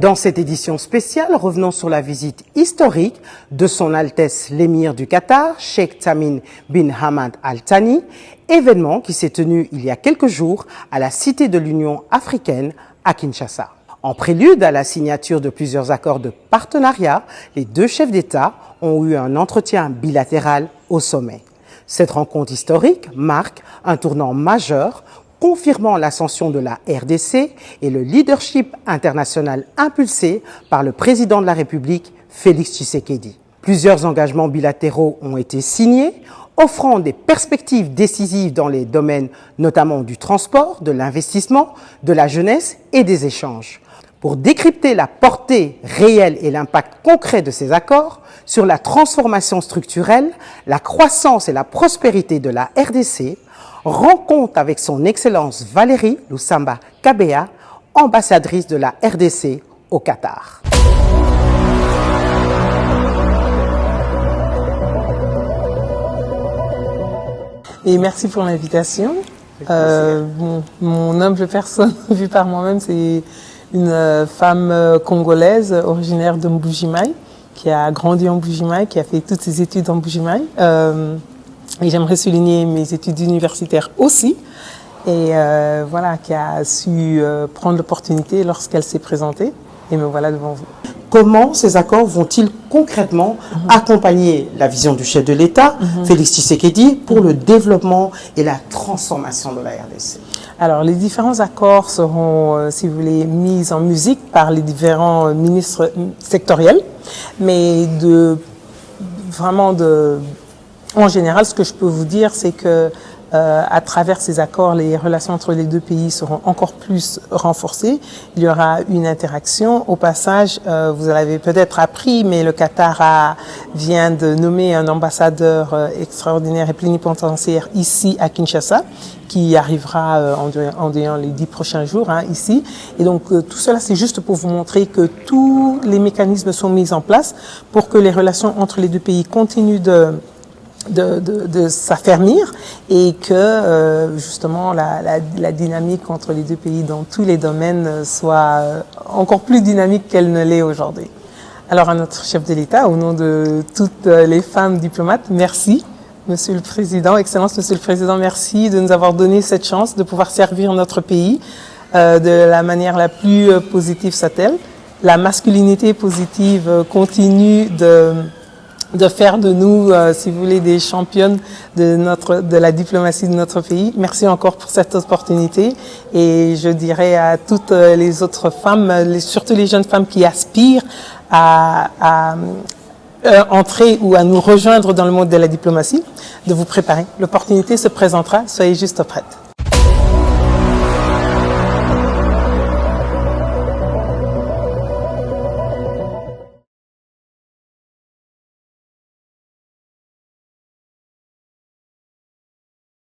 Dans cette édition spéciale, revenons sur la visite historique de son Altesse l'émir du Qatar, Sheikh Tamim bin Hamad Al Thani, événement qui s'est tenu il y a quelques jours à la Cité de l'Union africaine à Kinshasa. En prélude à la signature de plusieurs accords de partenariat, les deux chefs d'État ont eu un entretien bilatéral au sommet. Cette rencontre historique marque un tournant majeur, confirmant l'ascension de la RDC et le leadership international impulsé par le président de la République, Félix Tshisekedi. Plusieurs engagements bilatéraux ont été signés, offrant des perspectives décisives dans les domaines notamment du transport, de l'investissement, de la jeunesse et des échanges. Pour décrypter la portée réelle et l'impact concret de ces accords sur la transformation structurelle, la croissance et la prospérité de la RDC, rencontre avec son Excellence Valérie Lusamba Kabea, ambassadrice de la RDC au Qatar. Et merci pour l'invitation. Mon humble personne, vue par moi-même, c'est une femme congolaise originaire de Mbujimaï, qui a grandi en Mbujimaï, qui a fait toutes ses études en Mbujimaï. Et j'aimerais souligner mes études universitaires aussi. Et voilà, qui a su prendre l'opportunité lorsqu'elle s'est présentée. Et me voilà devant vous. Comment ces accords vont-ils concrètement accompagner la vision du chef de l'État, Félix Tshisekedi, pour le développement et la transformation de la RDC? Alors, les différents accords seront, si vous voulez, mis en musique par les différents ministres sectoriels, mais en général, ce que je peux vous dire, c'est que à travers ces accords, les relations entre les deux pays seront encore plus renforcées. Il y aura une interaction. Au passage, vous l'avez peut-être appris, mais le Qatar vient de nommer un ambassadeur extraordinaire et plénipotentiaire ici à Kinshasa, qui arrivera en les 10 prochains jours ici. Et donc tout cela, c'est juste pour vous montrer que tous les mécanismes sont mis en place pour que les relations entre les deux pays continuent de s'affermir et que justement la dynamique entre les deux pays dans tous les domaines soit encore plus dynamique qu'elle ne l'est aujourd'hui. Alors à notre chef de l'État, au nom de toutes les femmes diplomates, merci. Monsieur le Président, Excellence Monsieur le Président, merci de nous avoir donné cette chance de pouvoir servir notre pays de la manière la plus positive soit-elle. La masculinité positive continue de faire de nous, si vous voulez, des championnes de la diplomatie de notre pays. Merci encore pour cette opportunité. Et je dirais à toutes les autres femmes, surtout les jeunes femmes qui aspirent à entrer ou à nous rejoindre dans le monde de la diplomatie, de vous préparer. L'opportunité se présentera, soyez juste prêtes.